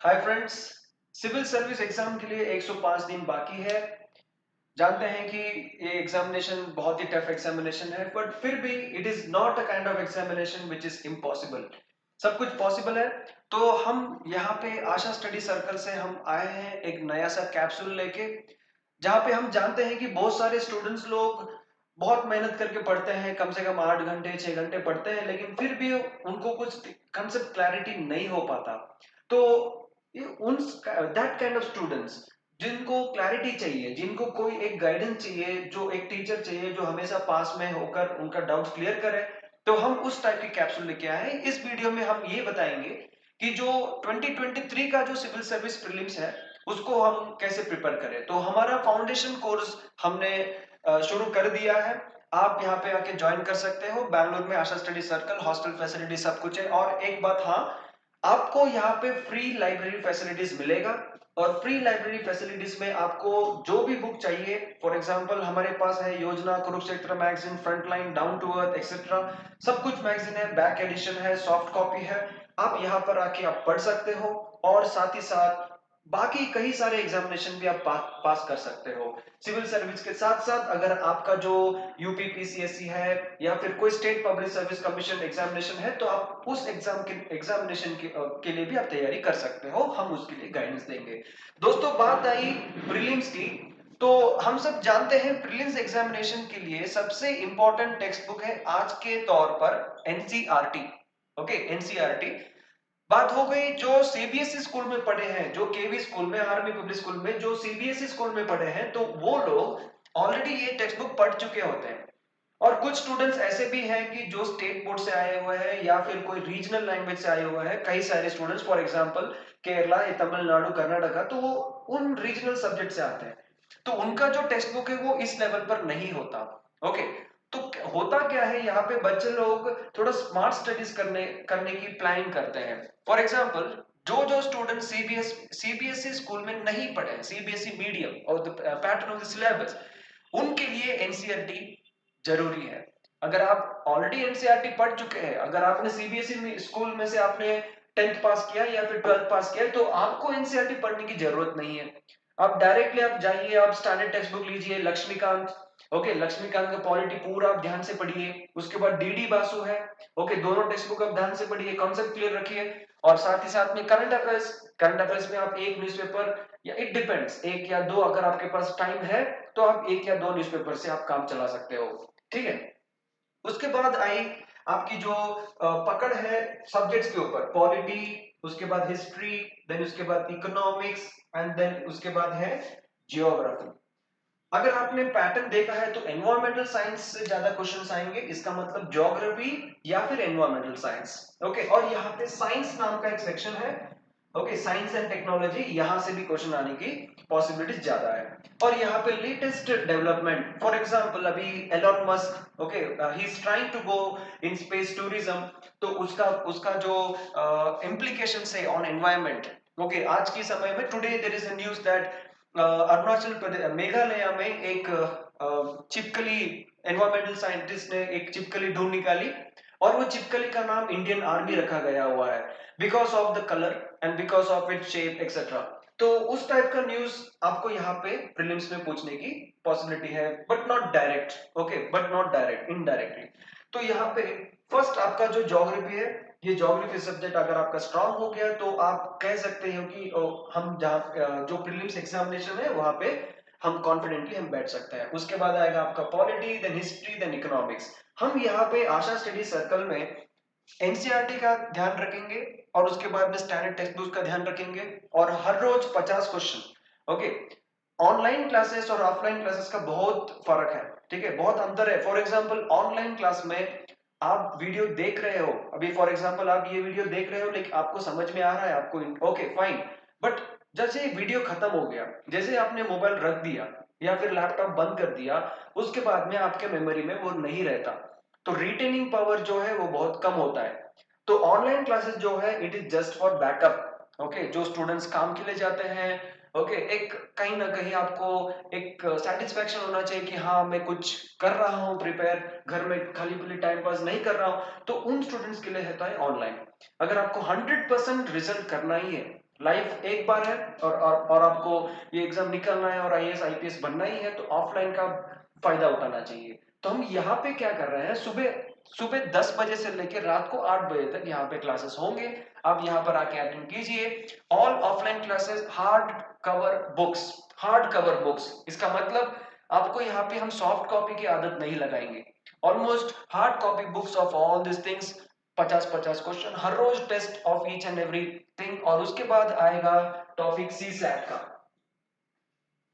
हाय friends. Civil service exam के लिए 105 दिन बाकी है। जानते हैं कि ये एग्जामिनेशन बहुत ही टफ एग्जामिनेशन है, बट फिर भी it is not a kind of examination which is impossible. सब कुछ पॉसिबल है। तो हम यहाँ पे आशा स्टडी सर्कल से हम आए हैं एक नया सा कैप्सूल लेके, जहाँ पे हम जानते हैं कि बहुत सारे स्टूडेंट्स लोग बहुत मेहनत करके पढ़ते हैं, कम से कम 8 घंटे 6 घंटे पढ़ते हैं, लेकिन फिर भी उनको कुछ कंसेप्ट क्लैरिटी नहीं हो पाता। तो ये उन दैट काइंड ऑफ स्टूडेंट्स जिनको क्लैरिटी चाहिए, जिनको कोई एक गाइडेंस चाहिए, जो एक टीचर चाहिए जो हमेशा पास में होकर उनका डाउट्स क्लियर करे, तो हम उस टाइप की कैप्सूल लेके आए हैं। इस वीडियो में हम ये बताएंगे कि जो 2023 का जो सिविल सर्विस प्रीलिम्स है उसको हम कैसे प्रिपेयर करें। तो हमारा फाउंडेशन कोर्स हमने शुरू कर दिया है। आप यहाँ पे आके ज्वाइन कर सकते हो। बैंगलोर में आशा स्टडी सर्कल, हॉस्टल फैसिलिटी सब कुछ है। और एक बात, हाँ, आपको यहाँ पे फ्री लाइब्रेरी फैसिलिटीज मिलेगा। और फ्री लाइब्रेरी फैसिलिटीज में आपको जो भी बुक चाहिए, फॉर एग्जांपल हमारे पास है Yojana, Kurukshetra magazine, Frontline, Down to Earth etcetera, सब कुछ मैगजीन है, बैक एडिशन है, सॉफ्ट कॉपी है। आप यहाँ पर आके आप पढ़ सकते हो। और साथ ही साथ बाकी कई सारे एग्जामिनेशन भी आप पास कर सकते हो। सिविल सर्विस के साथ साथ अगर आपका जो यूपी पीसीएससी है या फिर कोई state public service commission examination है, तो आप उस एग्जामिनेशन के लिए भी आप तैयारी कर सकते हो। हम उसके लिए गाइडेंस देंगे। दोस्तों, बात आई प्रीलिम्स की, तो हम सब जानते हैं प्रीलिम्स एग्जामिनेशन के लिए सबसे इंपॉर्टेंट टेक्स्ट बुक है आज के तौर पर एनसीईआरटी। Okay, NCERT. बात हो गई जो सीबीएसई स्कूल में पढ़े हैं, जो केवी स्कूल में, आर्मी पब्लिक स्कूल में, जो सीबीएसई स्कूल में पढ़े हैं, तो वो लोग ऑलरेडी ये टेक्स्ट बुक पढ़ चुके होते हैं। और कुछ स्टूडेंट्स ऐसे भी हैं कि जो स्टेट बोर्ड से आए हुए हैं या फिर कोई रीजनल लैंग्वेज से आए हुए हैं। कई सारे स्टूडेंट्स, फॉर एग्जांपल केरला या तमिलनाडु, कर्नाटका, तो वो उन रीजनल सब्जेक्ट से आते हैं। तो उनका जो टेक्स्ट बुक है वो इस लेवल पर नहीं होता। ओके। तो होता क्या है, यहाँ पे बच्चे लोग थोड़ा स्मार्ट स्टडीज करने करने की प्लानिंग करते हैं। फॉर एग्जांपल, जो जो स्टूडेंट सीबीएसई स्कूल में नहीं पढ़े, सीबीएसई मीडियम और the pattern of the syllabus, उनके लिए एनसीईआरटी जरूरी है। अगर आप ऑलरेडी एनसीईआरटी पढ़ चुके हैं, अगर आपने सीबीएसई स्कूल में से आपने 10th पास किया या फिर 12th पास किया, तो आपको एनसीईआरटी पढ़ने की जरूरत नहीं है। आप डायरेक्टली आप जाइए, आप स्टैंडर्ड टेक्स्ट बुक लीजिए, लक्ष्मीकांत। ओके, लक्ष्मीकांत का पॉलिटी पूरा आप ध्यान से पढ़िए। उसके बाद डीडी बासु है। ओके, दोनों टेक्स्ट बुक आप ध्यान से पढ़िए, कॉन्सेप्ट क्लियर रखिए। और साथ ही साथ में करंट अफेयर्स में आप एक न्यूज़पेपर, या इट डिपेंड्स, एक या दो, अगर आपके पास टाइम है तो आप एक या दो न्यूज़पेपर से आप काम चला सकते हो। ठीक है। उसके बाद आई आपकी जो पकड़ है सब्जेक्ट्स के ऊपर, पॉलिटी, उसके बाद हिस्ट्री, देन उसके बाद इकोनॉमिक्स, एंड देन उसके बाद है जियोग्राफी। अगर आपने पैटर्न देखा है तो एनवायरमेंटल साइंस से ज्यादा क्वेश्चंस आएंगे, इसका मतलब ज्योग्राफी या फिर एनवायरमेंटल साइंस। ओके, और यहाँ पे साइंस नाम का एक सेक्शन है। ओके, साइंस एंड टेक्नोलॉजी, यहाँ से भी क्वेश्चन आने की पॉसिबिलिटीज ज्यादा है। और यहाँ पे लेटेस्ट डेवलपमेंट, फॉर एग्जांपल अभी Elon Musk, okay, he is trying to go in space tourism. तो उसका उसका जो इम्प्लीकेशन है ऑन एनवायरमेंट। ओके, आज के समय में today there is a news that Arunachal Pradesh, Meghalaya में एक चिपकली, एनवायरमेंटल साइंटिस्ट ने एक चिपकली ढूंढ निकाली। और वो चिपकली का नाम इंडियन आर्मी रखा गया हुआ है, because of the colour and because of it shape etcetera. तो उस टाइप का न्यूज आपको यहाँ पे प्रीलिम्स में पूछने की पॉसिबिलिटी है, but not direct. Okay, but not direct, indirectly. तो यहाँ पे फर्स्ट आपका जो ज्योग्राफी है, ये ज्योग्राफी सब्जेक्ट अगर आपका स्ट्रांग हो गया तो आप कह सकते हो कि हम जहाँ जो प्रीलिम्स एग्जामिनेशन है वहां पे हम कॉन्फिडेंटली हम बैठ सकते हैं। उसके बाद आएगा आपका polity, then history, then economics. हम यहाँ पे आशा स्टडी सर्कल में एनसीईआरटी का ध्यान रखेंगे, और उसके बाद में स्टैंडर्ड टेक्स्ट बुक का ध्यान रखेंगे, और हर रोज 50 क्वेश्चन। ओके, ऑनलाइन क्लासेस और ऑफलाइन क्लासेस का बहुत फर्क है। ठीक है, बहुत अंतर है। फॉर एग्जांपल ऑनलाइन क्लास में आप वीडियो देख रहे हो, अभी फॉर एग्जांपल आप ये वीडियो देख रहे हो, लेकिन आपको समझ में आ रहा है, आपको ओके फाइन। बट जैसे वीडियो खत्म हो गया, जैसे आपने मोबाइल रख दिया या फिर लैपटॉप बंद कर दिया, उसके बाद में आपके मेमोरी में वो नहीं रहता। तो रिटेनिंग पावर जो है वो बहुत कम होता है। तो ऑनलाइन क्लासेस जो है it is just for backup. Okay, जो स्टूडेंट्स काम के लिए जाते हैं, ओके, एक कहीं ना कहीं आपको एक सेटिस्फेक्शन होना चाहिए कि हाँ मैं कुछ कर रहा हूँ प्रिपेयर, घर में खाली पीली टाइम पास नहीं कर रहा हूँ, तो उन स्टूडेंट्स के लिए होता है ऑनलाइन। अगर आपको 100% रिजल्ट करना ही है, लाइफ एक बार है और आपको ये एग्जाम निकलना है और आईएएस आईपीएस बनना ही है, तो ऑफलाइन का फायदा उठाना चाहिए। तो हम यहाँ पे क्या कर रहे हैं, सुबह सुबह 10 बजे से लेकर रात को 8 बजे तक यहाँ पे क्लासेस होंगे। आप यहाँ पर आके अटेंड कीजिए। All offline classes hard cover books, इसका मतलब आपको यहाँ पे हम सॉफ्ट कॉपी की आदत नहीं लगाएंगे। Almost hard copy books of all this things, 50-50 question हर रोज, test of each and every thing. और उसके बाद आएगा टॉपिक सी सैट का।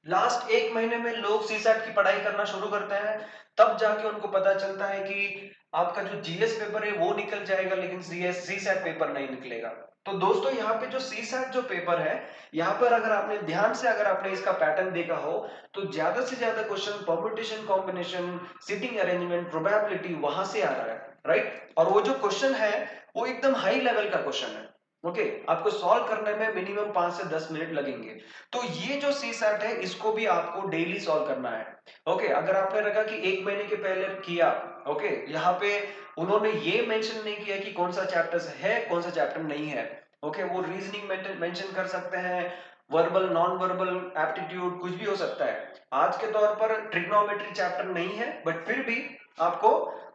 लास्ट एक महीने में लोग सीसैट की पढ़ाई करना शुरू करते हैं, तब जाके उनको पता चलता है कि आपका जो जीएस पेपर है वो निकल जाएगा, लेकिन सीसैट पेपर नहीं निकलेगा। तो दोस्तों यहाँ पे जो सीसैट जो पेपर है, यहाँ पर अगर आपने ध्यान से अगर आपने इसका पैटर्न देखा हो, तो ज्यादा से ज्यादा question permutation, combination, seating arrangement, probability वहां से आ रहा है, राइट। और वो जो क्वेश्चन है वो एकदम हाई लेवल का क्वेश्चन है। ओके, आपको सॉल्व करने में मिनिमम 5 से 10 मिनट लगेंगे। तो ये जो सी सैट है इसको भी आपको डेली सॉल्व करना है। ओके, अगर आपने रखा कि एक महीने के पहले किया, ओके, यहाँ पे उन्होंने ये मेंशन नहीं किया कि कौन सा चैप्टर है कौन सा चैप्टर नहीं है। ओके, वो रीजनिंग मेंशन कर सकते हैं, वर्बल नॉन वर्बल एप्टीट्यूड कुछ भी हो सकता है। आज के तौर पर ट्रिग्नोमेट्री चैप्टर नहीं है, बट फिर भी आपको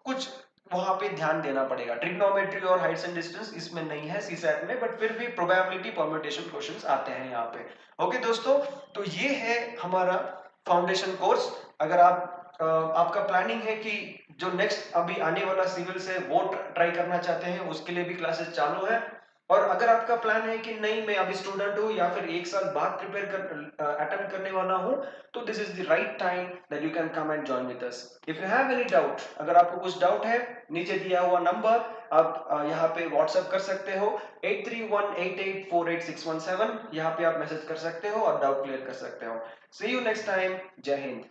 कुछ वहां पे ध्यान देना पड़ेगा। ट्रिग्नोमेट्री और हाइट्स एंड डिस्टेंस इसमें नहीं है सीसैट में, बट फिर भी प्रोबेबिलिटी परम्यूटेशन क्वेश्चंस आते हैं यहाँ पे। ओके दोस्तों, तो ये है हमारा फाउंडेशन कोर्स। अगर आपका प्लानिंग है कि जो नेक्स्ट अभी आने वाला सिविल से वो ट्राई करना चाहते हैं, उसके लिए भी क्लासेस चालू है। और अगर आपका प्लान है कि नहीं मैं अभी स्टूडेंट हूँ या फिर एक साल बाद प्रिपेयर कर अटेम्प्ट करने वाला हूँ, तो this is the right time that you can come and join with us. If you have any doubt, अगर आपको कुछ डाउट है, नीचे दिया हुआ नंबर आप यहाँ पे व्हाट्सएप कर सकते हो, 8318848617। यहाँ पे आप मैसेज कर सकते हो और डाउट क्लियर कर सकते हो। सी यू नेक्स्ट टाइम। जय हिंद।